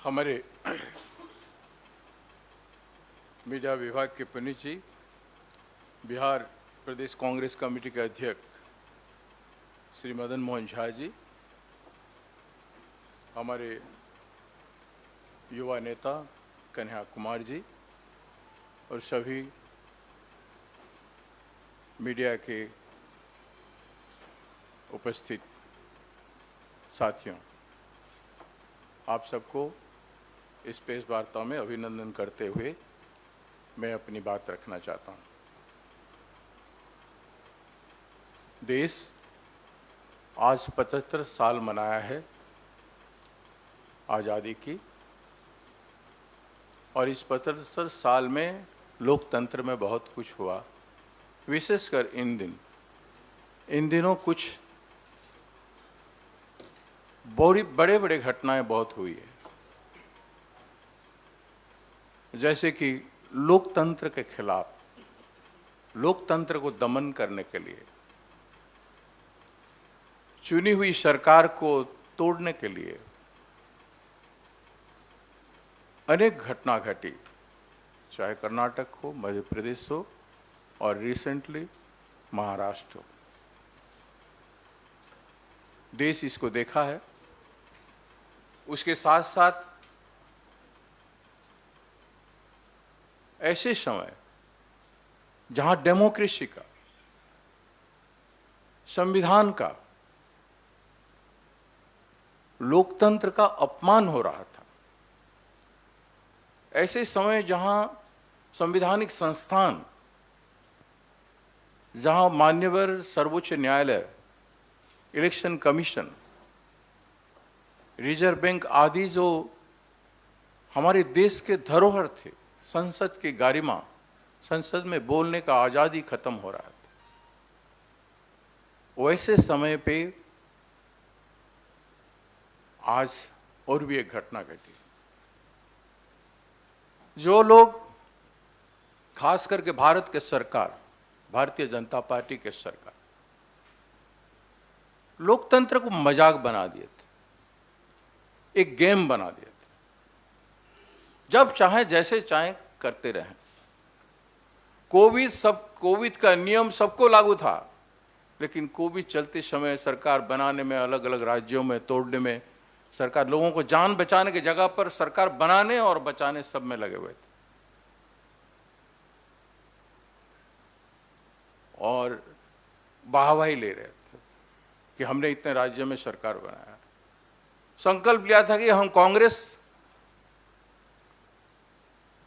हमारे मीडिया विभाग के पुनीत जी, बिहार प्रदेश कांग्रेस कमेटी के अध्यक्ष श्री मदन मोहन झा जी, हमारे युवा नेता कन्हैया कुमार जी और सभी मीडिया के उपस्थित साथियों, आप सबको इस प्रेस वार्ता में अभिनंदन करते हुए मैं अपनी बात रखना चाहता हूं। देश आज 75 साल मनाया है आज़ादी की, और इस 75 साल में लोकतंत्र में बहुत कुछ हुआ। विशेषकर इन दिनों कुछ बड़े बड़े घटनाएं बहुत हुई है, जैसे कि लोकतंत्र के खिलाफ, लोकतंत्र को दमन करने के लिए, चुनी हुई सरकार को तोड़ने के लिए अनेक घटना घटी, चाहे कर्नाटक हो, मध्य प्रदेश हो और रिसेंटली महाराष्ट्र हो। देश इसको देखा है। उसके साथ साथ ऐसे समय जहां डेमोक्रेसी का, संविधान का, लोकतंत्र का अपमान हो रहा था, ऐसे समय जहां संवैधानिक संस्थान, जहां मान्यवर सर्वोच्च न्यायालय, इलेक्शन कमीशन, रिजर्व बैंक आदि जो हमारे देश के धरोहर थे, संसद की गरिमा, संसद में बोलने का आजादी खत्म हो रहा था, वैसे समय पे आज और भी एक घटना घटी। जो लोग, खास करके भारत के सरकार, भारतीय जनता पार्टी के सरकार, लोकतंत्र को मजाक बना दिए थे, एक गेम बना दिए थे, जब चाहे जैसे चाहे करते रहें। कोविड का नियम सबको लागू था, लेकिन कोविड चलते समय सरकार बनाने में, अलग अलग राज्यों में तोड़ने में, सरकार लोगों को जान बचाने की जगह पर सरकार बनाने और बचाने सब में लगे हुए थे। और वाहवाही ले रहे थे कि हमने इतने राज्यों में सरकार बनाया। संकल्प लिया था कि हम कांग्रेस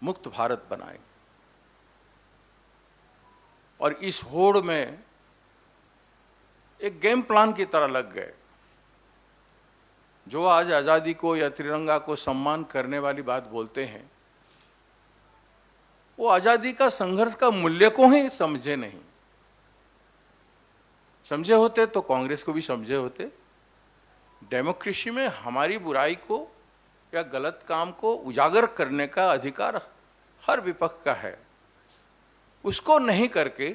मुक्त भारत बनाएंगे, और इस होड़ में एक गेम प्लान की तरह लग गए। जो आज आजादी को या तिरंगा को सम्मान करने वाली बात बोलते हैं, वो आजादी का संघर्ष का मूल्य को ही समझे नहीं। समझे होते तो कांग्रेस को भी समझे होते। डेमोक्रेसी में हमारी बुराई को या गलत काम को उजागर करने का अधिकार हर विपक्ष का है। उसको नहीं करके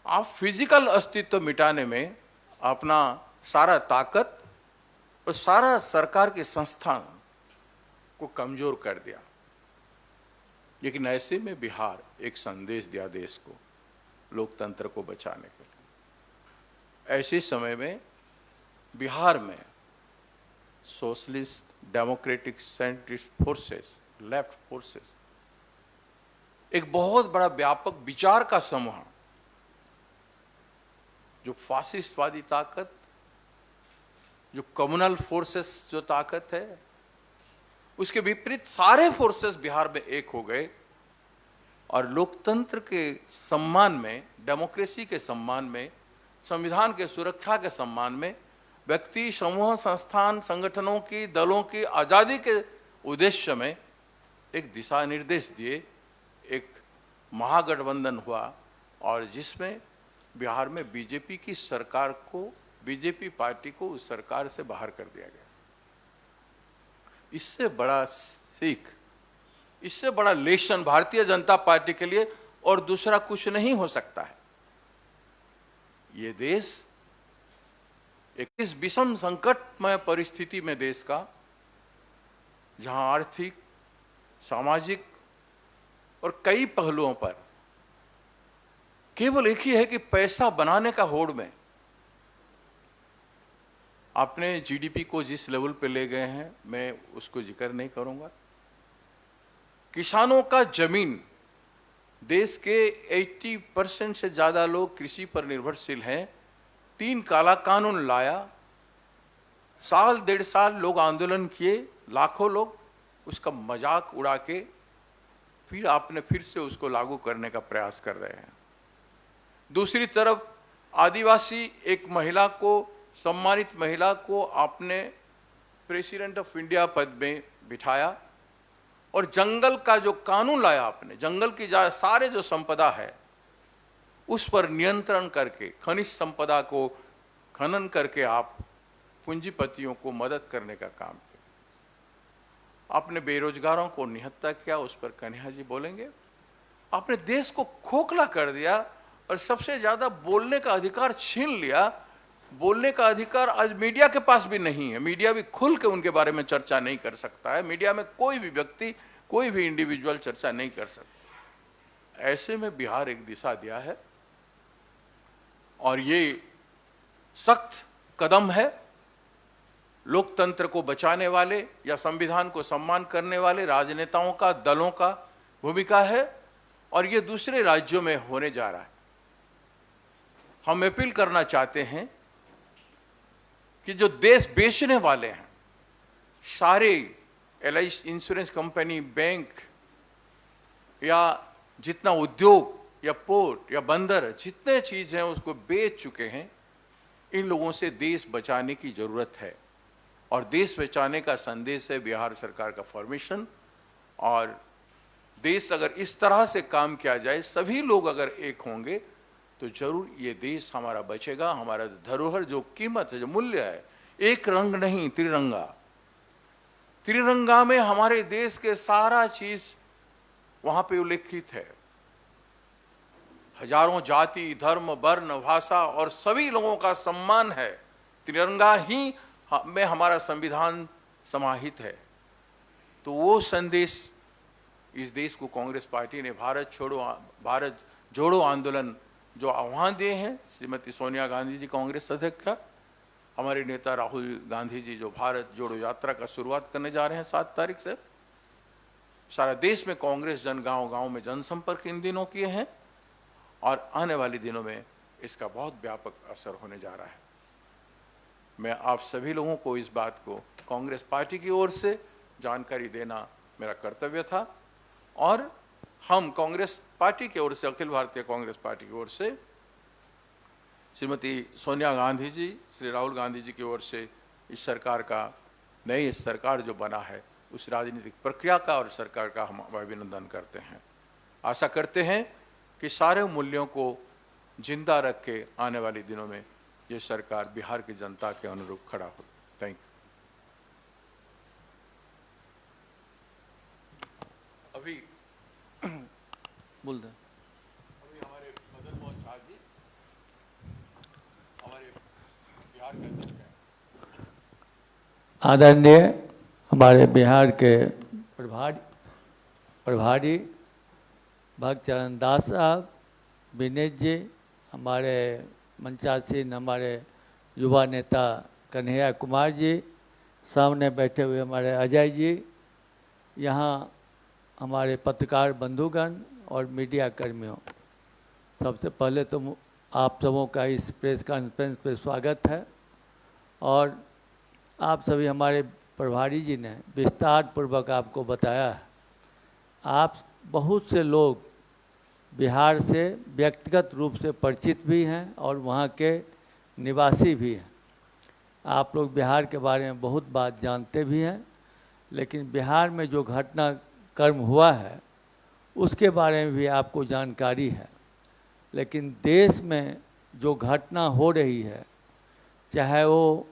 आप फिजिकल अस्तित्व मिटाने में अपना सारा ताकत और सारा सरकार के संस्थान को कमजोर कर दिया। लेकिन ऐसे में बिहार एक संदेश दिया देश को, लोकतंत्र को बचाने के लिए। ऐसे समय में बिहार में socialist, democratic, centrist forces, left forces, एक बहुत बड़ा व्यापक विचार का समूह, जो फासिस्टवादी ताकत, जो कम्युनल फोर्सेस जो ताकत है, उसके विपरीत सारे फोर्सेस बिहार में एक हो गए और लोकतंत्र के सम्मान में, डेमोक्रेसी के सम्मान में, संविधान के सुरक्षा के सम्मान में, व्यक्ति, समूह, संस्थान, संगठनों की, दलों की आजादी के उद्देश्य में एक दिशा निर्देश दिए। एक महागठबंधन हुआ और जिसमें बिहार में बीजेपी की सरकार को, बीजेपी पार्टी को उस सरकार से बाहर कर दिया गया। इससे बड़ा सीख, इससे बड़ा लेसन भारतीय जनता पार्टी के लिए और दूसरा कुछ नहीं हो सकता है। ये देश एक इस विषम संकटमय परिस्थिति में देश का जहां आर्थिक, सामाजिक और कई पहलुओं पर केवल एक ही है कि पैसा बनाने का होड़ में आपने जीडीपी को जिस लेवल पे ले गए हैं, मैं उसको जिक्र नहीं करूंगा। किसानों का जमीन, देश के 80% से ज्यादा लोग कृषि पर निर्भरशील हैं। 3 काला कानून लाया, साल 1.5 साल लोग आंदोलन किए, लाखों लोग, उसका मजाक उड़ा के फिर आपने फिर से उसको लागू करने का प्रयास कर रहे हैं। दूसरी तरफ आदिवासी एक महिला को, सम्मानित महिला को आपने प्रेसिडेंट ऑफ इंडिया पद में बिठाया और जंगल का जो कानून लाया आपने, जंगल की सारे जो संपदा है उस पर नियंत्रण करके, खनिज संपदा को खनन करके आप पूंजीपतियों को मदद करने का काम किया। आपने बेरोजगारों को निहत्था किया, उस पर कन्हैया जी बोलेंगे। आपने देश को खोखला कर दिया और सबसे ज्यादा बोलने का अधिकार छीन लिया। बोलने का अधिकार आज मीडिया के पास भी नहीं है। मीडिया भी खुल के उनके बारे में चर्चा नहीं कर सकता है। मीडिया में कोई भी व्यक्ति, कोई भी इंडिविजुअल चर्चा नहीं कर सकता। ऐसे में बिहार एक दिशा दिया है और ये सख्त कदम है। लोकतंत्र को बचाने वाले या संविधान को सम्मान करने वाले राजनेताओं का, दलों का भूमिका है और ये दूसरे राज्यों में होने जा रहा है। हम अपील करना चाहते हैं कि जो देश बेचने वाले हैं, सारे LIC, इंश्योरेंस कंपनी, बैंक या जितना उद्योग या पोर्ट या बंदर, जितने चीज हैं उसको बेच चुके हैं, इन लोगों से देश बचाने की जरूरत है। और देश बचाने का संदेश है बिहार सरकार का फॉर्मेशन। और देश अगर इस तरह से काम किया जाए, सभी लोग अगर एक होंगे तो जरूर ये देश हमारा बचेगा। हमारा धरोहर, जो कीमत है, जो मूल्य है, एक रंग नहीं, त्रिरंगा। त्रिरंगा में हमारे देश के सारा चीज वहां पे उल्लेखित है। हजारों जाति, धर्म, वर्ण, भाषा और सभी लोगों का सम्मान है। तिरंगा ही में हमारा संविधान समाहित है। तो वो संदेश इस देश को कांग्रेस पार्टी ने भारत जोड़ो आंदोलन जो आह्वान दिए हैं, श्रीमती सोनिया गांधी जी कांग्रेस अध्यक्ष, हमारे नेता राहुल गांधी जी जो भारत जोड़ो यात्रा का शुरुआत करने जा रहे हैं 7 तारीख से, सारा देश में कांग्रेस जन गांव-गांव में जनसंपर्क इन दिनों किए हैं और आने वाले दिनों में इसका बहुत व्यापक असर होने जा रहा है। मैं आप सभी लोगों को इस बात को कांग्रेस पार्टी की ओर से जानकारी देना मेरा कर्तव्य था और हम कांग्रेस पार्टी की ओर से, अखिल भारतीय कांग्रेस पार्टी की ओर से श्रीमती सोनिया गांधी जी, श्री राहुल गांधी जी की ओर से इस सरकार का, नई सरकार जो बना है, उस राजनीतिक प्रक्रिया का और सरकार का हम अभिनंदन करते हैं। आशा करते हैं कि सारे मूल्यों को जिंदा रख के आने वाले दिनों में ये सरकार बिहार की जनता के अनुरूप खड़ा हो। Thank you. अभी बोल दे। अभी हमारे मदन मोहन झा जी हमारे बिहार के अध्यक्ष हैं। आदरणीय हमारे बिहार के प्रभारी भक्तचरण दास साहब, विनेश जी, हमारे मंचासीन हमारे युवा नेता कन्हैया कुमार जी, सामने बैठे हुए हमारे अजय जी, यहाँ हमारे पत्रकार बंधुगण और मीडिया कर्मियों, सबसे पहले तो आप सबों का इस प्रेस कॉन्फ्रेंस पे स्वागत है। और आप सभी, हमारे प्रभारी जी ने विस्तार पूर्वक आपको बताया है। आप बहुत से लोग बिहार से व्यक्तिगत रूप से परिचित भी हैं और वहाँ के निवासी भी हैं। आप लोग बिहार के बारे में बहुत बात जानते भी हैं, लेकिन बिहार में जो घटनाक्रम हुआ है उसके बारे में भी आपको जानकारी है। लेकिन देश में जो घटना हो रही है, चाहे वो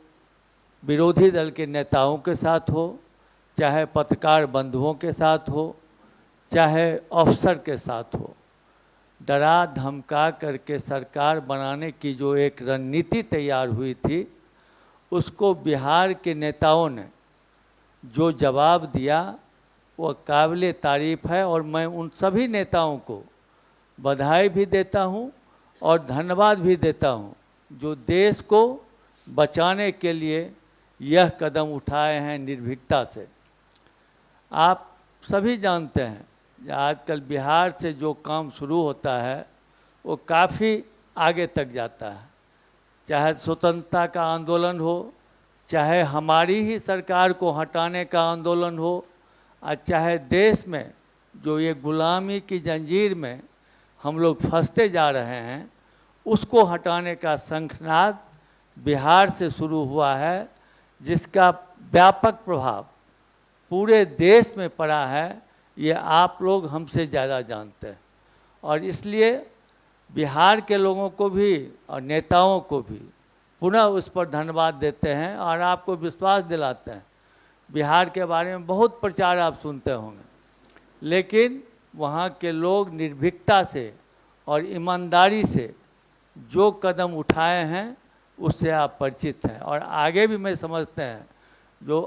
विरोधी दल के नेताओं के साथ हो, चाहे पत्रकार बंधुओं के साथ हो, चाहे अफसर के साथ हो, डरा धमका करके सरकार बनाने की जो एक रणनीति तैयार हुई थी, उसको बिहार के नेताओं ने जो जवाब दिया वह काबिल तारीफ़ है और मैं उन सभी नेताओं को बधाई भी देता हूं और धन्यवाद भी देता हूं जो देश को बचाने के लिए यह कदम उठाए हैं निर्भीकता से। आप सभी जानते हैं आजकल बिहार से जो काम शुरू होता है वो काफ़ी आगे तक जाता है, चाहे स्वतंत्रता का आंदोलन हो, चाहे हमारी ही सरकार को हटाने का आंदोलन हो, और चाहे देश में जो ये गुलामी की जंजीर में हम लोग फंसते जा रहे हैं उसको हटाने का शंखनाद बिहार से शुरू हुआ है, जिसका व्यापक प्रभाव पूरे देश में पड़ा है। ये आप लोग हमसे ज़्यादा जानते हैं और इसलिए बिहार के लोगों को भी और नेताओं को भी पुनः उस पर धन्यवाद देते हैं और आपको विश्वास दिलाते हैं। बिहार के बारे में बहुत प्रचार आप सुनते होंगे, लेकिन वहाँ के लोग निर्भीकता से और ईमानदारी से जो कदम उठाए हैं उससे आप परिचित हैं और आगे भी मैं समझते हैं जो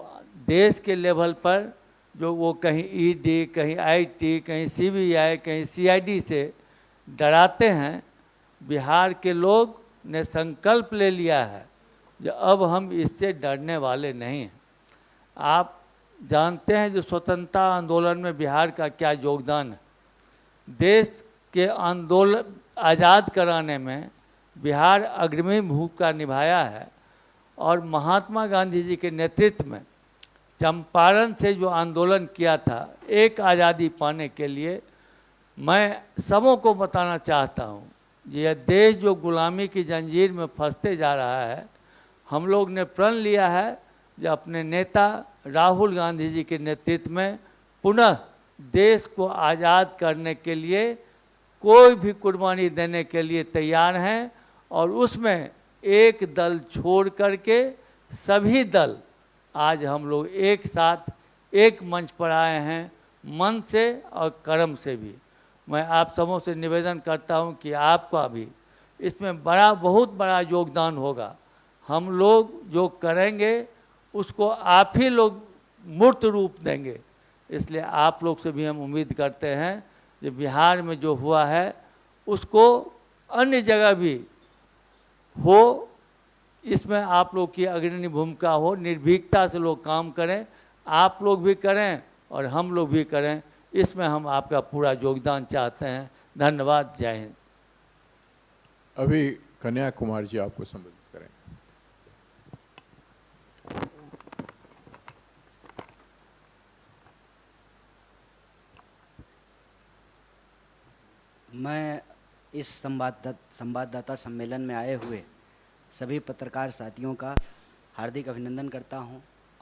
देश के लेवल पर जो वो कहीं ईडी, कहीं आईटी, कहीं सीबीआई, कहीं सीआईडी से डराते हैं, बिहार के लोग ने संकल्प ले लिया है जो अब हम इससे डरने वाले नहीं हैं। आप जानते हैं जो स्वतंत्रता आंदोलन में बिहार का क्या योगदान है। देश के आंदोलन आज़ाद कराने में बिहार अग्रणी भूमिका निभाया है और महात्मा गांधी जी के नेतृत्व में चंपारण से जो आंदोलन किया था एक आज़ादी पाने के लिए, मैं सबों को बताना चाहता हूँ यह देश जो गुलामी की जंजीर में फंसते जा रहा है, हम लोग ने प्रण लिया है जो अपने नेता राहुल गांधी जी के नेतृत्व में पुनः देश को आज़ाद करने के लिए कोई भी कुर्बानी देने के लिए तैयार हैं और उसमें एक दल छोड़ करके सभी दल आज हम लोग एक साथ एक मंच पर आए हैं, मन से और कर्म से भी। मैं आप सबों से निवेदन करता हूं कि आपका भी इसमें बहुत बड़ा योगदान होगा। हम लोग जो करेंगे उसको आप ही लोग मूर्त रूप देंगे, इसलिए आप लोग से भी हम उम्मीद करते हैं कि बिहार में जो हुआ है उसको अन्य जगह भी हो, इसमें आप लोग की अग्रणी भूमिका हो, निर्भीकता से लोग काम करें, आप लोग भी करें और हम लोग भी करें, इसमें हम आपका पूरा योगदान चाहते हैं। धन्यवाद, जय हिंद। अभी कन्या कुमार जी आपको संबोधित करें। मैं इस संवाददाता सम्मेलन में आए हुए सभी पत्रकार साथियों का हार्दिक अभिनंदन करता हूं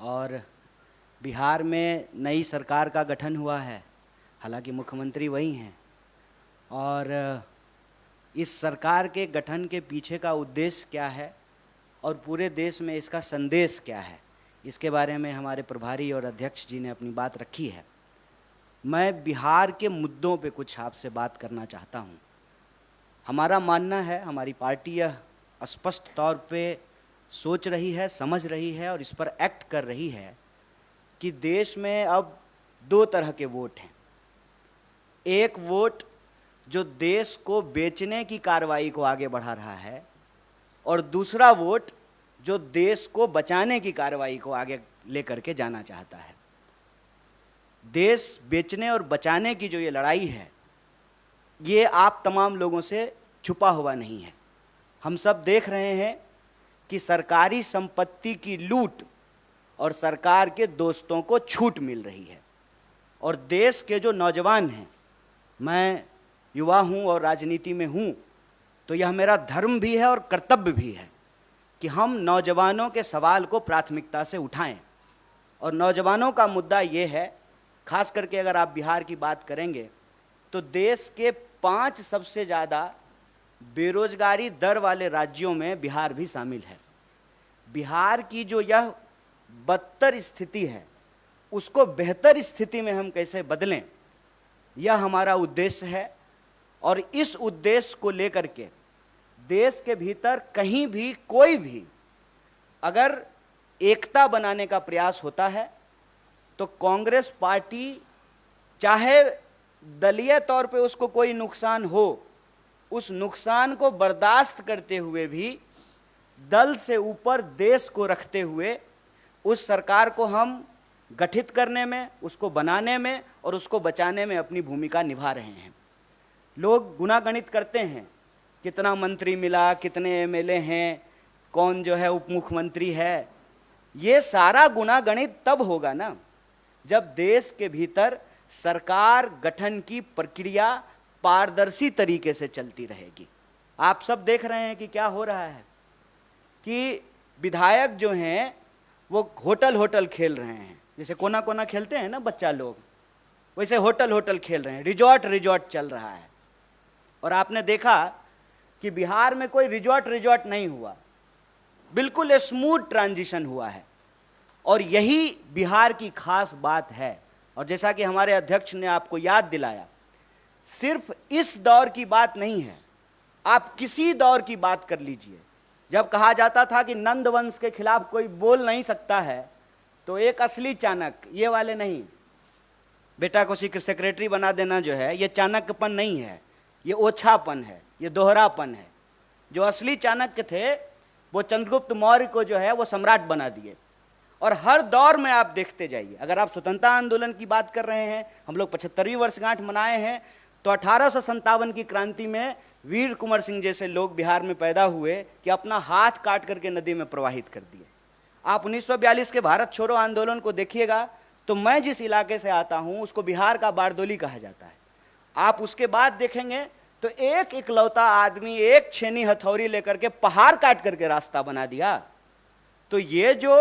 और बिहार में नई सरकार का गठन हुआ है, हालांकि मुख्यमंत्री वही हैं और इस सरकार के गठन के पीछे का उद्देश्य क्या है और पूरे देश में इसका संदेश क्या है, इसके बारे में हमारे प्रभारी और अध्यक्ष जी ने अपनी बात रखी है। मैं बिहार के मुद्दों पे कुछ आपसे बात करना चाहता हूँ। हमारा मानना है, हमारी पार्टी यह स्पष्ट तौर पे सोच रही है, समझ रही है और इस पर एक्ट कर रही है कि देश में अब दो तरह के वोट हैं। एक वोट जो देश को बेचने की कार्रवाई को आगे बढ़ा रहा है और दूसरा वोट जो देश को बचाने की कार्रवाई को आगे लेकर के जाना चाहता है। देश बेचने और बचाने की जो ये लड़ाई है, ये आप तमाम लोगों से छुपा हुआ नहीं है। हम सब देख रहे हैं कि सरकारी संपत्ति की लूट और सरकार के दोस्तों को छूट मिल रही है और देश के जो नौजवान हैं, मैं युवा हूं और राजनीति में हूं, तो यह मेरा धर्म भी है और कर्तव्य भी है कि हम नौजवानों के सवाल को प्राथमिकता से उठाएं। और नौजवानों का मुद्दा ये है, खास करके अगर आप बिहार की बात करेंगे तो देश के 5 सबसे ज़्यादा बेरोजगारी दर वाले राज्यों में बिहार भी शामिल है। बिहार की जो यह बदतर स्थिति है उसको बेहतर स्थिति में हम कैसे बदलें, यह हमारा उद्देश्य है। और इस उद्देश्य को लेकर के देश के भीतर कहीं भी कोई भी अगर एकता बनाने का प्रयास होता है तो कांग्रेस पार्टी चाहे दलीय तौर पे उसको कोई नुकसान हो, उस नुकसान को बर्दाश्त करते हुए भी दल से ऊपर देश को रखते हुए उस सरकार को हम गठित करने में, उसको बनाने में और उसको बचाने में अपनी भूमिका निभा रहे हैं। लोग गुणागणित करते हैं, कितना मंत्री मिला, कितने एमएलए हैं, कौन जो है उप मुख्यमंत्री है। ये सारा गुणागणित तब होगा ना जब देश के भीतर सरकार गठन की प्रक्रिया पारदर्शी तरीके से चलती रहेगी। आप सब देख रहे हैं कि क्या हो रहा है कि विधायक जो हैं वो होटल खेल रहे हैं, जैसे कोना कोना खेलते हैं ना बच्चा लोग, वैसे होटल खेल रहे हैं, रिजॉर्ट चल रहा है। और आपने देखा कि बिहार में कोई रिजॉर्ट नहीं हुआ, बिल्कुल स्मूथ ट्रांजिशन हुआ है। और यही बिहार की खास बात है। और जैसा कि हमारे अध्यक्ष ने आपको याद दिलाया, सिर्फ इस दौर की बात नहीं है, आप किसी दौर की बात कर लीजिए। जब कहा जाता था कि नंद वंश के खिलाफ कोई बोल नहीं सकता है, तो एक असली चाणक्य, ये वाले नहीं, बेटा को सेक्रेटरी बना देना जो है, ये चाणक्यपन नहीं है, ये ओछापन है, ये दोहरापन है। जो असली चाणक्य थे वो चंद्रगुप्त मौर्य को जो है वो सम्राट बना दिए। और हर दौर में आप देखते जाइए, अगर आप स्वतंत्रता आंदोलन की बात कर रहे हैं, हम लोग 75वीं वर्षगांठ मनाए हैं, तो 1857 की क्रांति में वीर कुंवर सिंह जैसे लोग बिहार में पैदा हुए कि अपना हाथ काट करके नदी में प्रवाहित कर दिए। आप 1942 के भारत छोड़ो आंदोलन को देखिएगा, तो मैं जिस इलाके से आता हूं उसको बिहार का बारदोली कहा जाता है। आप उसके बाद देखेंगे तो एक इकलौता आदमी एक छेनी हथौड़ी लेकर के पहाड़ काट करके रास्ता बना दिया। तो ये जो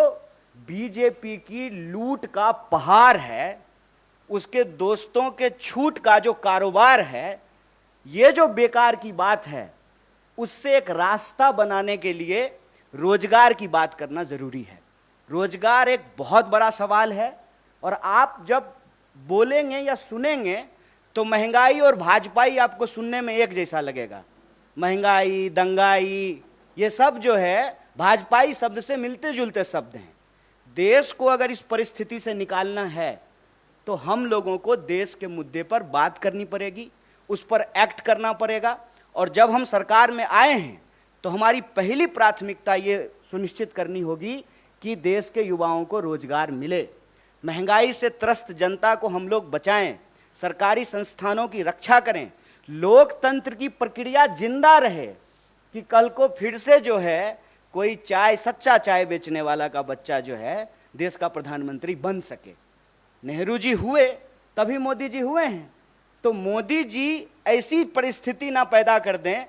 बीजेपी की लूट का पहाड़ है, उसके दोस्तों के छूट का जो कारोबार है, ये जो बेकार की बात है, उससे एक रास्ता बनाने के लिए रोजगार की बात करना जरूरी है। रोजगार एक बहुत बड़ा सवाल है। और आप जब बोलेंगे या सुनेंगे तो महंगाई और भाजपाई आपको सुनने में एक जैसा लगेगा। महंगाई, दंगाई, ये सब जो है भाजपाई शब्द से मिलते जुलते शब्द हैं। देश को अगर इस परिस्थिति से निकालना है तो हम लोगों को देश के मुद्दे पर बात करनी पड़ेगी, उस पर एक्ट करना पड़ेगा। और जब हम सरकार में आए हैं तो हमारी पहली प्राथमिकता ये सुनिश्चित करनी होगी कि देश के युवाओं को रोजगार मिले, महंगाई से त्रस्त जनता को हम लोग बचाएं, सरकारी संस्थानों की रक्षा करें, लोकतंत्र की प्रक्रिया जिंदा रहे कि कल को फिर से जो है कोई सच्चा चाय बेचने वाला का बच्चा जो है देश का प्रधानमंत्री बन सके। नेहरू जी हुए तभी मोदी जी हुए हैं। तो मोदी जी ऐसी परिस्थिति ना पैदा कर दें,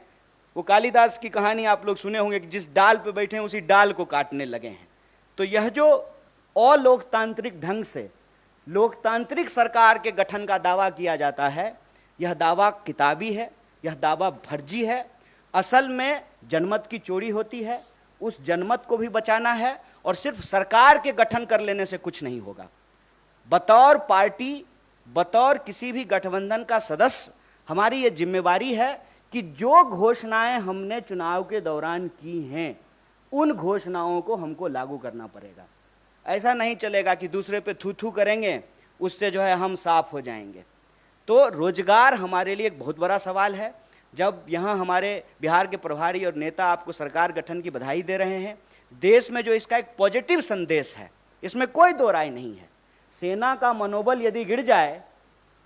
वो कालिदास की कहानी आप लोग सुने होंगे कि जिस डाल पे बैठे हैं उसी डाल को काटने लगे हैं। तो यह जो अलोकतांत्रिक ढंग से लोकतांत्रिक सरकार के गठन का दावा किया जाता है, यह दावा किताबी है, यह दावा फर्जी है। असल में जनमत की चोरी होती है, उस जनमत को भी बचाना है। और सिर्फ सरकार के गठन कर लेने से कुछ नहीं होगा। बतौर पार्टी, बतौर किसी भी गठबंधन का सदस्य, हमारी ये जिम्मेवारी है कि जो घोषणाएं हमने चुनाव के दौरान की हैं, उन घोषणाओं को हमको लागू करना पड़ेगा। ऐसा नहीं चलेगा कि दूसरे पे थू थू करेंगे, उससे जो है हम साफ हो जाएंगे। तो रोजगार हमारे लिए एक बहुत बड़ा सवाल है। जब यहाँ हमारे बिहार के प्रभारी और नेता आपको सरकार गठन की बधाई दे रहे हैं, देश में जो इसका एक पॉजिटिव संदेश है, इसमें कोई दो राय नहीं है। सेना का मनोबल यदि गिर जाए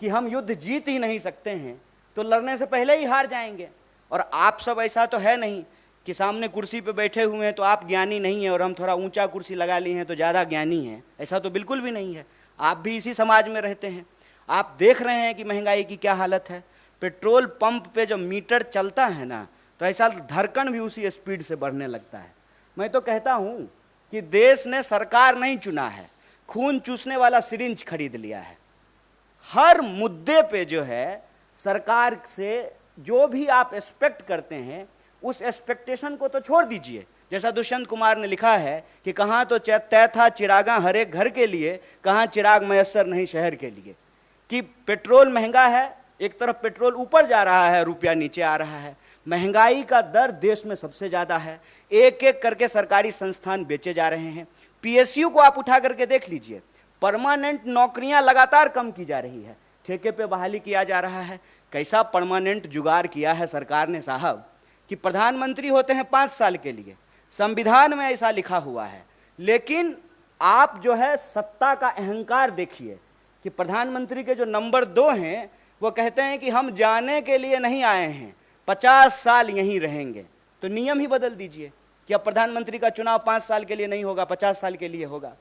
कि हम युद्ध जीत ही नहीं सकते हैं, तो लड़ने से पहले ही हार जाएंगे। और आप सब ऐसा तो है नहीं कि सामने कुर्सी पे बैठे हुए हैं तो आप ज्ञानी नहीं हैं और हम थोड़ा ऊंचा कुर्सी लगा लिए हैं तो ज़्यादा ज्ञानी हैं। ऐसा तो बिल्कुल भी नहीं है। आप भी इसी समाज में रहते हैं। आप देख रहे हैं कि महंगाई की क्या हालत है। पेट्रोल पंप पे जब मीटर चलता है ना, तो ऐसा धड़कन भी उसी स्पीड से बढ़ने लगता है। मैं तो कहता हूँ कि देश ने सरकार नहीं चुना है, खून चूसने वाला सिरिंज खरीद लिया है। हर मुद्दे पे जो है सरकार से जो भी आप एक्सपेक्ट करते हैं, उस एक्सपेक्टेशन को तो छोड़ दीजिए। जैसा दुष्यंत कुमार ने लिखा है कि कहाँ तो तय था चिरागा हर एक घर के लिए, कहाँ चिराग मयस्सर नहीं शहर के लिए। कि पेट्रोल महंगा है, एक तरफ पेट्रोल ऊपर जा रहा है, रुपया नीचे आ रहा है। महंगाई का दर देश में सबसे ज़्यादा है। एक एक करके सरकारी संस्थान बेचे जा रहे हैं। पीएसयू को आप उठा करके देख लीजिए। परमानेंट नौकरियां लगातार कम की जा रही है, ठेके पे बहाली किया जा रहा है। कैसा परमानेंट जुगाड़ किया है सरकार ने साहब कि प्रधानमंत्री होते हैं 5 साल के लिए, संविधान में ऐसा लिखा हुआ है, लेकिन आप जो है सत्ता का अहंकार देखिए कि प्रधानमंत्री के जो नंबर 2 हैं वो कहते हैं कि हम जाने के लिए नहीं आए हैं, 50 साल यहीं रहेंगे। तो नियम ही बदल दीजिए कि अब प्रधानमंत्री का चुनाव 5 साल के लिए नहीं होगा, 50 साल के लिए होगा।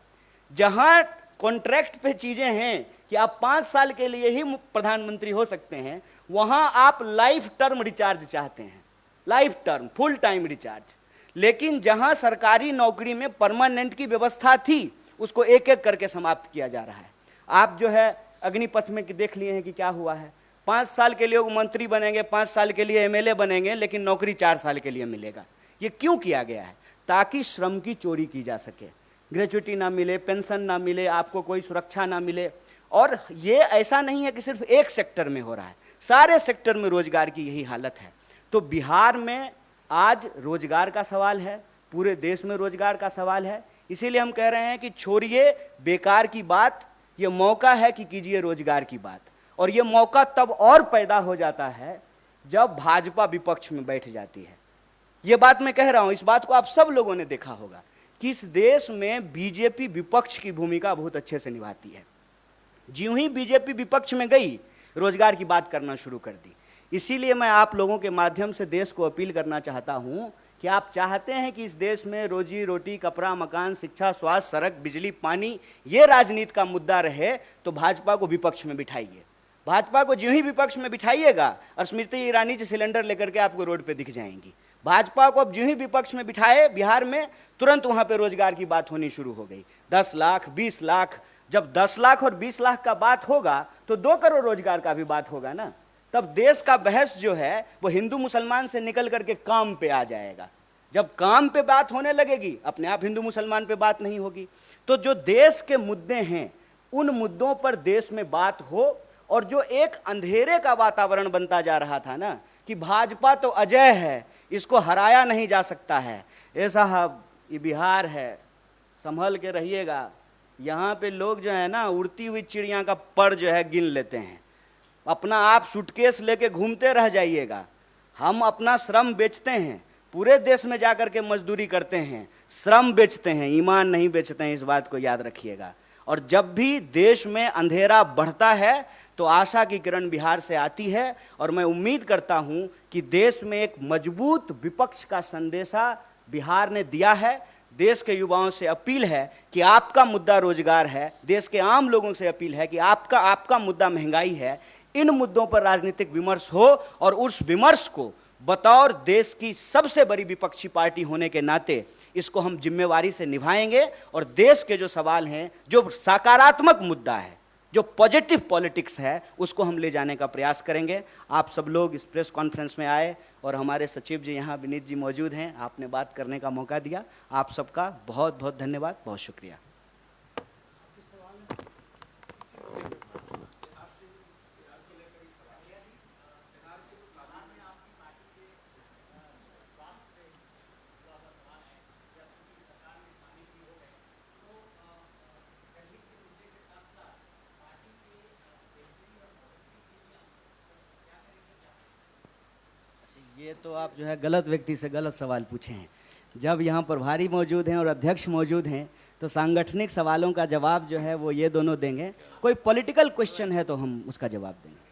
जहां कॉन्ट्रैक्ट पे चीजें हैं कि आप 5 साल के लिए ही प्रधानमंत्री हो सकते हैं, वहां आप लाइफ टर्म रिचार्ज चाहते हैं, life term full time recharge. लेकिन जहां सरकारी नौकरी में परमानेंट की व्यवस्था थी उसको एक एक करके समाप्त किया जा रहा है। आप जो है अग्निपथ में देख लिए हैं कि क्या हुआ है, 5 साल के लिए वो मंत्री बनेंगे, 5 साल के लिए एमएलए बनेंगे, लेकिन नौकरी 4 साल के लिए मिलेगा। ये क्यों किया गया है? ताकि श्रम की चोरी की जा सके, ग्रेच्युटी ना मिले, पेंशन ना मिले, आपको कोई सुरक्षा ना मिले। और ये ऐसा नहीं है कि सिर्फ एक सेक्टर में हो रहा है, सारे सेक्टर में रोजगार की यही हालत है। तो बिहार में आज रोजगार का सवाल है, पूरे देश में रोजगार का सवाल है। इसीलिए हम कह रहे हैं कि छोड़िए बेकार की बात, ये मौका है कि कीजिए रोजगार की बात। और ये मौका तब और पैदा हो जाता है जब भाजपा विपक्ष में बैठ जाती है। ये बात मैं कह रहा हूं, इस बात को आप सब लोगों ने देखा होगा कि इस देश में बीजेपी विपक्ष की भूमिका बहुत अच्छे से निभाती है। ज्यों ही बीजेपी विपक्ष में गई, रोजगार की बात करना शुरू कर दी। इसीलिए मैं आप लोगों के माध्यम से देश को अपील करना चाहता हूं कि आप चाहते हैं कि इस देश में रोजी रोटी, कपड़ा, मकान, शिक्षा, स्वास्थ्य, सड़क, बिजली, पानी, ये राजनीति का मुद्दा रहे, तो भाजपा को विपक्ष में बिठाइए। भाजपा को ज्यों ही विपक्ष में बिठाइएगा और स्मृति ईरानी जी सिलेंडर लेकर के आपको रोड पे दिख जाएंगी। भाजपा को अब ज्यों ही विपक्ष में बिठाए बिहार में, तुरंत वहां पे रोजगार की बात होनी शुरू हो गई। 10 लाख, 20 लाख, जब 10 लाख और 20 लाख का बात होगा तो 2 करोड़ रोजगार का भी बात होगा ना। तब देश का बहस जो है वो हिंदू मुसलमान से निकल करके काम पे आ जाएगा। जब काम पे बात होने लगेगी, अपने आप हिंदू मुसलमान पे बात नहीं होगी। तो जो देश के मुद्दे हैं उन मुद्दों पर देश में बात हो। और जो एक अंधेरे का वातावरण बनता जा रहा था ना कि भाजपा तो अजय है, इसको हराया नहीं जा सकता है, ए साहब ये बिहार है, संभल के रहिएगा। यहाँ पे लोग जो है ना उड़ती हुई चिड़िया का पर जो है गिन लेते हैं। अपना आप सूटकेस लेके घूमते रह जाइएगा। हम अपना श्रम बेचते हैं, पूरे देश में जाकर के मजदूरी करते हैं, श्रम बेचते हैं, ईमान नहीं बेचते हैं, इस बात को याद रखिएगा। और जब भी देश में अंधेरा बढ़ता है तो आशा की किरण बिहार से आती है। और मैं उम्मीद करता हूं कि देश में एक मजबूत विपक्ष का संदेशा बिहार ने दिया है। देश के युवाओं से अपील है कि आपका मुद्दा रोजगार है, देश के आम लोगों से अपील है कि आपका मुद्दा महंगाई है। इन मुद्दों पर राजनीतिक विमर्श हो और उस विमर्श को बतौर देश की सबसे बड़ी विपक्षी पार्टी होने के नाते इसको हम जिम्मेवारी से निभाएंगे। और देश के जो सवाल हैं, जो सकारात्मक मुद्दा है, जो पॉजिटिव पॉलिटिक्स है, उसको हम ले जाने का प्रयास करेंगे। आप सब लोग इस प्रेस कॉन्फ्रेंस में आए और हमारे सचिव जी यहाँ विनीत जी मौजूद हैं, आपने बात करने का मौका दिया। आप सबका बहुत बहुत धन्यवाद, बहुत शुक्रिया। ये तो आप जो है गलत व्यक्ति से गलत सवाल पूछे हैं। जब यहाँ प्रभारी मौजूद हैं और अध्यक्ष मौजूद हैं तो सांगठनिक सवालों का जवाब जो है वो ये दोनों देंगे। कोई पॉलिटिकल क्वेश्चन है तो हम उसका जवाब देंगे।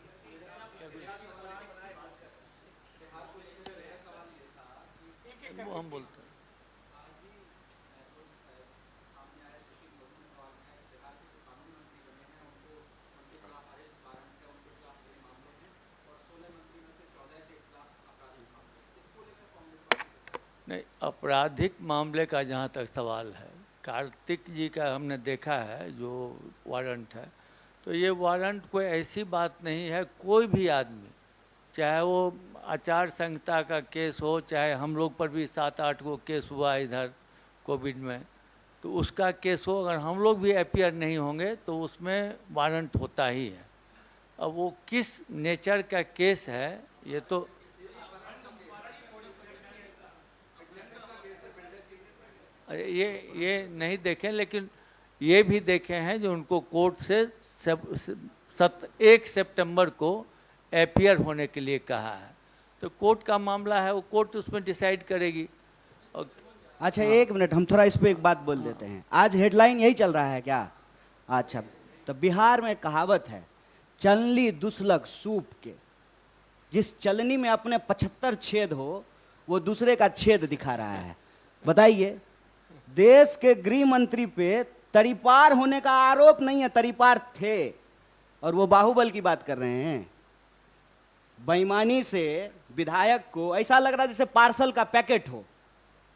वो हम बोलते हैं। नहीं, आपराधिक मामले का जहाँ तक सवाल है, कार्तिक जी का हमने देखा है जो वारंट है, तो ये वारंट कोई ऐसी बात नहीं है। कोई भी आदमी, चाहे वो आचार संहिता का केस हो, चाहे हम लोग पर भी 7-8 गो केस हुआ इधर कोविड में, तो उसका केस हो, अगर हम लोग भी अपीयर नहीं होंगे तो उसमें वारंट होता ही है। अब वो किस नेचर का केस है ये तो ये नहीं देखें, लेकिन ये भी देखे हैं जो उनको कोर्ट से 1 सितंबर को अपीयर होने के लिए कहा है। तो कोर्ट का मामला है, वो कोर्ट उसमें डिसाइड करेगी। और अच्छा, एक मिनट, हम थोड़ा इस पे एक बात बोल देते हैं। आज हेडलाइन यही चल रहा है क्या? अच्छा, तो बिहार में कहावत है, चलनी दुसलक सूप के। जिस चलनी में अपने 75 छेद हो, वो दूसरे का छेद दिखा रहा है। बताइए, देश के गृह मंत्री पे तरीपार होने का आरोप नहीं है, तरीपार थे, और वो बाहुबल की बात कर रहे हैं। बेईमानी से विधायक को ऐसा लग रहा है जैसे पार्सल का पैकेट हो,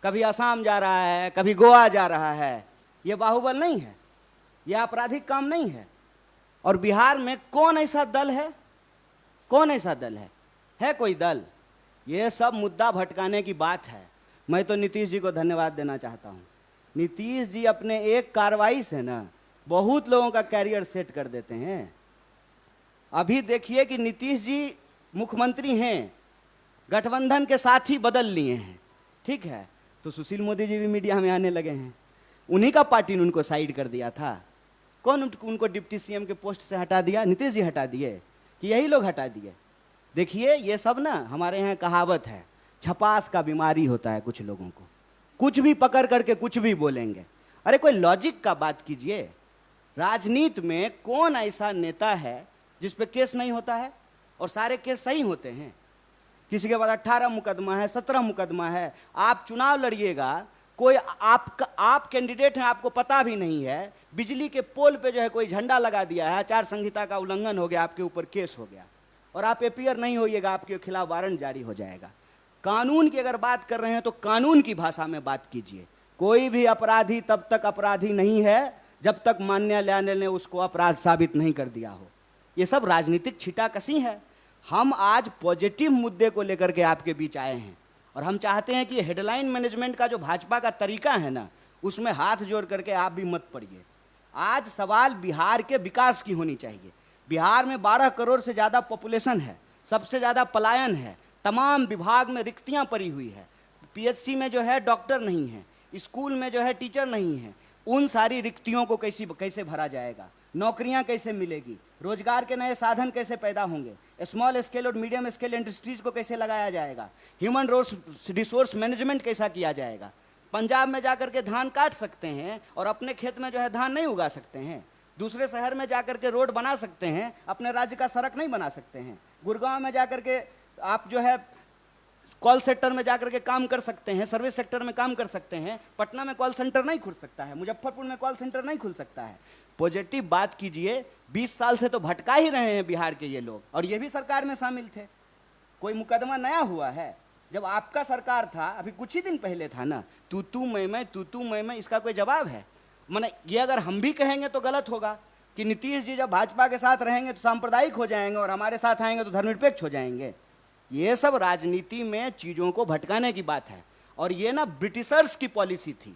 कभी असम जा रहा है, कभी गोवा जा रहा है। ये बाहुबल नहीं है, ये आपराधिक काम नहीं है। और बिहार में कौन ऐसा दल है, कौन ऐसा दल है कोई दल? ये सब मुद्दा भटकाने की बात है। मैं तो नीतीश जी को धन्यवाद देना चाहता हूँ। नीतीश जी अपने एक कार्रवाई से ना बहुत लोगों का कैरियर सेट कर देते हैं। अभी देखिए कि नीतीश जी मुख्यमंत्री हैं, गठबंधन के साथ ही बदल लिए हैं, ठीक है, तो सुशील मोदी जी भी मीडिया में आने लगे हैं। उन्हीं का पार्टी ने उनको साइड कर दिया था। कौन उनको डिप्टी सीएम के पोस्ट से हटा दिया? नीतीश जी हटा दिए कि यही लोग हटा दिए? देखिए, ये सब ना हमारे यहाँ कहावत है, छपास का बीमारी होता है कुछ लोगों को, कुछ भी पकड़ करके कुछ भी बोलेंगे। अरे कोई लॉजिक का बात कीजिए। राजनीति में कौन ऐसा नेता है जिस पे केस नहीं होता है? और सारे केस सही होते हैं। किसी के पास 18 मुकदमा है, 17 मुकदमा है। आप चुनाव लड़िएगा, कोई आप कैंडिडेट हैं, आपको पता भी नहीं है, बिजली के पोल पे जो है कोई झंडा लगा दिया है, आचार संहिता का उल्लंघन हो गया, आपके ऊपर केस हो गया, और आप अपीयर नहीं होइएगा, आपके खिलाफ वारंट जारी हो जाएगा। कानून की अगर बात कर रहे हैं तो कानून की भाषा में बात कीजिए। कोई भी अपराधी तब तक अपराधी नहीं है जब तक न्यायालय ने उसको अपराध साबित नहीं कर दिया हो। ये सब राजनीतिक छींटाकशी है। हम आज पॉजिटिव मुद्दे को लेकर के आपके बीच आए हैं, और हम चाहते हैं कि हेडलाइन मैनेजमेंट का जो भाजपा का तरीका है ना, उसमें हाथ जोड़ करके आप भी मत पड़िए। आज सवाल बिहार के विकास की होनी चाहिए। बिहार में 12 करोड़ से ज़्यादा पॉपुलेशन है, सबसे ज़्यादा पलायन है, तमाम विभाग में रिक्तियां पड़ी हुई है, पीएचसी में जो है डॉक्टर नहीं है, स्कूल में जो है टीचर नहीं है। उन सारी रिक्तियों को कैसे भरा जाएगा? नौकरियां कैसे मिलेगी? रोजगार के नए साधन कैसे पैदा होंगे? स्मॉल स्केल और मीडियम स्केल इंडस्ट्रीज को कैसे लगाया जाएगा? ह्यूमन रिसोर्स मैनेजमेंट कैसा किया जाएगा? पंजाब में जाकर के धान काट सकते हैं और अपने खेत में जो है धान नहीं उगा सकते हैं। दूसरे शहर में जाकर के रोड बना सकते हैं, अपने राज्य का सड़क नहीं बना सकते हैं। गुड़गांव में जाकर के आप जो है कॉल सेक्टर में जाकर के काम कर सकते हैं, सर्विस सेक्टर में काम कर सकते हैं। पटना में कॉल सेंटर नहीं खुल सकता है, मुजफ्फरपुर में कॉल सेंटर नहीं खुल सकता है। पॉजिटिव बात कीजिए। 20 साल से तो भटका ही रहे हैं बिहार के ये लोग, और ये भी सरकार में शामिल थे। कोई मुकदमा नया हुआ है? जब आपका सरकार था, अभी कुछ ही दिन पहले था ना, तू मैं, इसका कोई जवाब है? माने ये अगर हम भी कहेंगे तो गलत होगा कि नीतीश जी जब भाजपा के साथ रहेंगे तो सांप्रदायिक हो जाएंगे और हमारे साथ आएंगे तो धर्मनिरपेक्ष हो जाएंगे। ये सब राजनीति में चीज़ों को भटकाने की बात है। और ये ना ब्रिटिशर्स की पॉलिसी थी,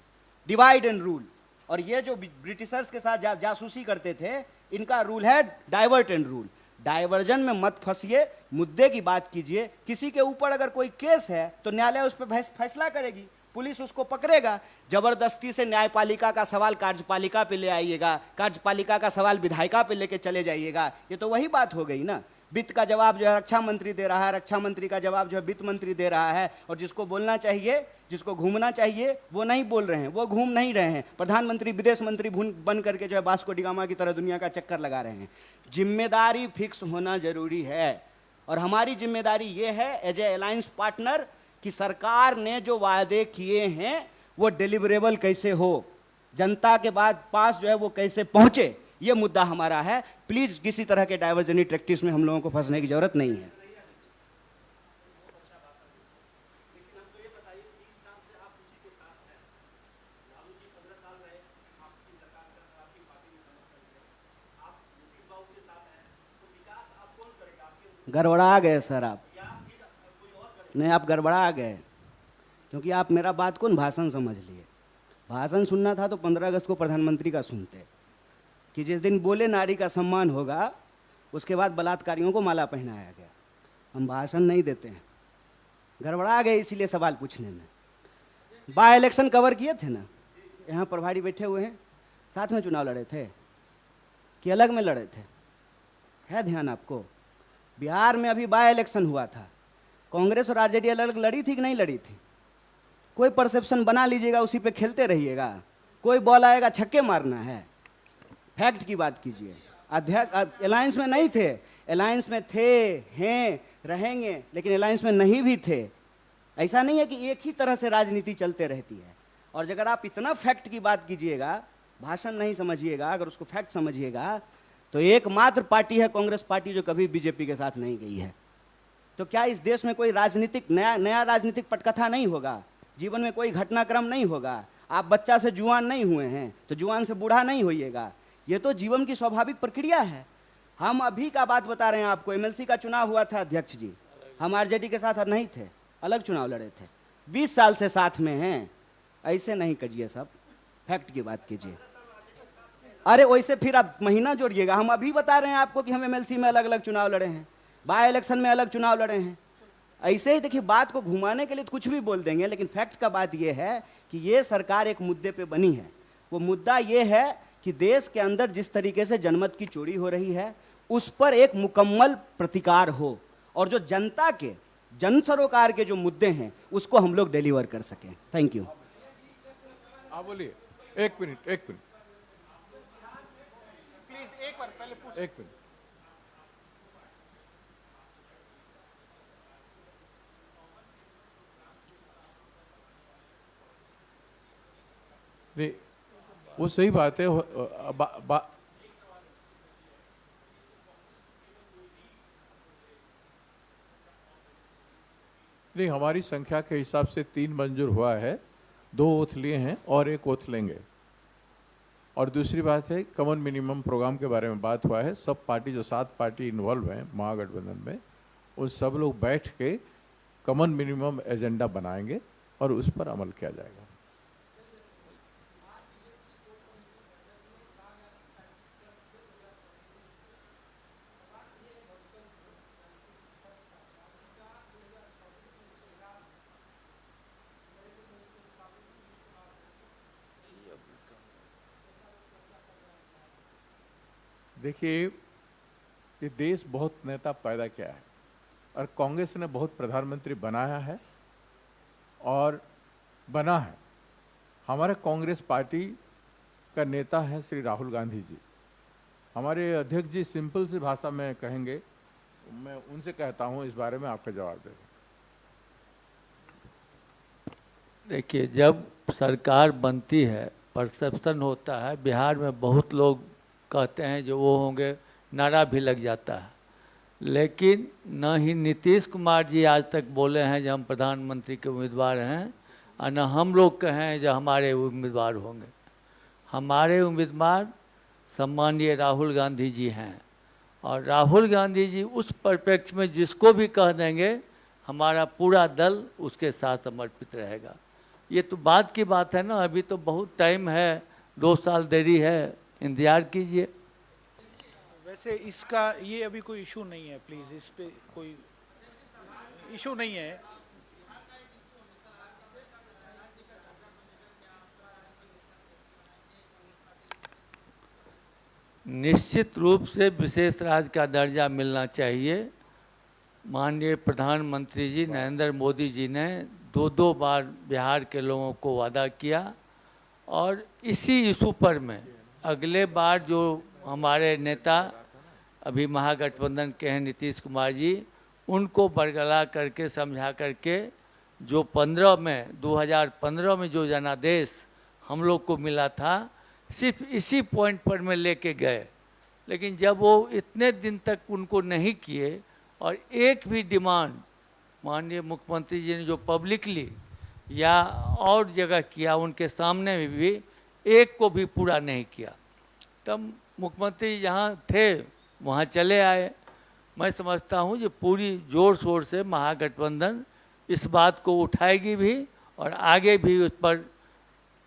डिवाइड एंड रूल। और ये जो ब्रिटिशर्स के साथ जासूसी करते थे, इनका रूल है डाइवर्ट एंड रूल। डाइवर्जन में मत फंसिए, मुद्दे की बात कीजिए। किसी के ऊपर अगर कोई केस है तो न्यायालय उस पर फैसला करेगी, पुलिस उसको पकड़ेगा। जबरदस्ती से न्यायपालिका का सवाल कार्यपालिका पे ले आइएगा, कार्यपालिका का सवाल विधायिका पे लेके चले जाइएगा, ये तो वही बात हो गई ना। वित्त का जवाब जो है रक्षा मंत्री दे रहा है, रक्षा मंत्री का जवाब जो है वित्त मंत्री दे रहा है, और जिसको बोलना चाहिए, जिसको घूमना चाहिए, वो नहीं बोल रहे हैं, वो घूम नहीं रहे हैं। प्रधानमंत्री विदेश मंत्री बन करके जो है वास्को डी गामा की तरह दुनिया का चक्कर लगा रहे हैं। जिम्मेदारी फिक्स होना जरूरी है, और हमारी जिम्मेदारी ये है एज ए अलायंस पार्टनर कि सरकार ने जो वादे किए हैं वो डिलीवरेबल कैसे हो, जनता के पास जो है वो कैसे पहुंचे, ये मुद्दा हमारा है। प्लीज किसी तरह के डाइवर्जनी प्रैक्टिस में हम लोगों को फंसने की जरूरत नहीं है। गड़बड़ा गए सर आप, नहीं आप गड़बड़ा गए, क्योंकि आप मेरा बात कौन भाषण समझ लिए। भाषण सुनना था तो 15 अगस्त को प्रधानमंत्री का सुनते कि जिस दिन बोले नारी का सम्मान होगा, उसके बाद बलात्कारियों को माला पहनाया गया। हम भाषण नहीं देते हैं, गड़बड़ा गए इसीलिए सवाल पूछने में। बाय इलेक्शन कवर किए थे ना, यहाँ प्रभारी बैठे हुए हैं, साथ में चुनाव लड़े थे कि अलग में लड़े थे? है ध्यान आपको? बिहार में अभी बाय इलेक्शन हुआ था, कांग्रेस और आरजेडी अलग अलग लड़ी थी कि नहीं लड़ी थी? कोई परसेप्शन बना लीजिएगा, उसी पे खेलते रहिएगा। कोई बॉल आएगा छक्के मारना है, फैक्ट की बात कीजिए। अध्यक्ष अलायंस में नहीं थे, अलायंस में थे, हैं, रहेंगे, लेकिन अलायंस में नहीं भी थे। ऐसा नहीं है कि एक ही तरह से राजनीति चलते रहती है। और अगर आप इतना फैक्ट की बात कीजिएगा, भाषण नहीं समझिएगा, अगर उसको फैक्ट समझिएगा, तो एकमात्र पार्टी है कांग्रेस पार्टी जो कभी बीजेपी के साथ नहीं गई है। तो क्या इस देश में कोई राजनीतिक नया राजनीतिक पटकथा नहीं होगा? जीवन में कोई घटनाक्रम नहीं होगा? आप बच्चा से जुआन नहीं हुए हैं तो जुआन से बूढ़ा नहीं होइएगा। ये तो जीवन की स्वाभाविक प्रक्रिया है। हम अभी का बात बता रहे हैं आपको। एमएलसी का चुनाव हुआ था अध्यक्ष जी, हम आरजेडी के साथ नहीं थे, अलग चुनाव लड़े थे। 20 साल से साथ में हैं। ऐसे नहीं करिए, सब फैक्ट की बात कीजिए। अरे वैसे फिर आप महीना जोड़िएगा। हम अभी बता रहे हैं आपको कि हम एमएलसी में अलग अलग चुनाव लड़े हैं, बाय इलेक्शन में अलग चुनाव लड़े हैं। ऐसे ही देखिए, बात को घुमाने के लिए तो कुछ भी बोल देंगे, लेकिन फैक्ट का बात यह है कि ये सरकार एक मुद्दे पे बनी है। वो मुद्दा ये है कि देश के अंदर जिस तरीके से जनमत की चोरी हो रही है, उस पर एक मुकम्मल प्रतिकार हो, और जो जनता के जन सरोकार के जो मुद्दे हैं उसको हम लोग डिलीवर कर सकें। Thank you. आप बोलिए। एक मिनट प्लीज एक बार पहले पूछ। एक मिनट। नहीं, वो सही बात है। नहीं, हमारी संख्या के हिसाब से 3 मंजूर हुआ है, 2 ओथ लिए हैं और 1 ओथ लेंगे। और दूसरी बात है, कॉमन मिनिमम प्रोग्राम के बारे में बात हुआ है। सब पार्टी, जो 7 पार्टी इन्वॉल्व हैं महागठबंधन में, उन सब लोग बैठ के कॉमन मिनिमम एजेंडा बनाएंगे और उस पर अमल किया जाएगा। देखिए, ये देश बहुत नेता पैदा किया है और कांग्रेस ने बहुत प्रधानमंत्री बनाया है और बना है। हमारे कांग्रेस पार्टी का नेता है श्री राहुल गांधी जी। हमारे अध्यक्ष जी सिंपल सी भाषा में कहेंगे, मैं उनसे कहता हूं इस बारे में आपका जवाब दें। देखिए, जब सरकार बनती है, परसेप्शन होता है। बिहार में बहुत लोग कहते हैं जो वो होंगे, नारा भी लग जाता है, लेकिन न ही नीतीश कुमार जी आज तक बोले हैं जो हम प्रधानमंत्री के उम्मीदवार हैं, और न हम लोग कहें जो हमारे उम्मीदवार होंगे। हमारे उम्मीदवार सम्माननीय राहुल गांधी जी हैं, और राहुल गांधी जी उस परिप्रेक्ष्य में जिसको भी कह देंगे, हमारा पूरा दल उसके साथ समर्पित रहेगा। ये तो बाद की बात है ना, अभी तो बहुत टाइम है, 2 साल देरी है, इंतजार कीजिए। वैसे इसका ये अभी कोई इशू नहीं है, प्लीज इस पे कोई इशू नहीं है। निश्चित रूप से विशेष राज्य का दर्जा मिलना चाहिए। माननीय प्रधानमंत्री जी नरेंद्र मोदी जी ने 2 बार बिहार के लोगों को वादा किया, और इसी इशू पर में अगले बार जो हमारे नेता अभी महागठबंधन के हैं नीतीश कुमार जी, उनको बरगला करके समझा करके जो 2015 में जो जनादेश हम लोग को मिला था, सिर्फ इसी पॉइंट पर में लेके गए। लेकिन जब वो इतने दिन तक उनको नहीं किए, और एक भी डिमांड माननीय मुख्यमंत्री जी ने जो पब्लिकली या और जगह किया, उनके सामने में भी एक को भी पूरा नहीं किया, तब मुख्यमंत्री जहाँ थे वहाँ चले आए। मैं समझता हूँ कि पूरी जोर शोर से महागठबंधन इस बात को उठाएगी भी, और आगे भी उस पर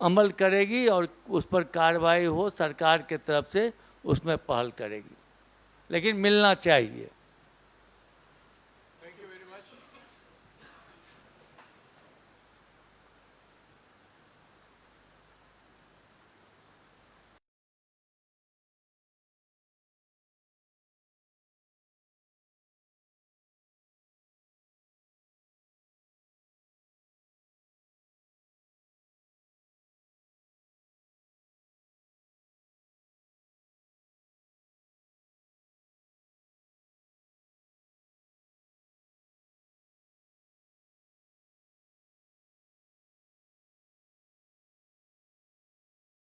अमल करेगी, और उस पर कार्रवाई हो सरकार के तरफ से, उसमें पहल करेगी। लेकिन मिलना चाहिए।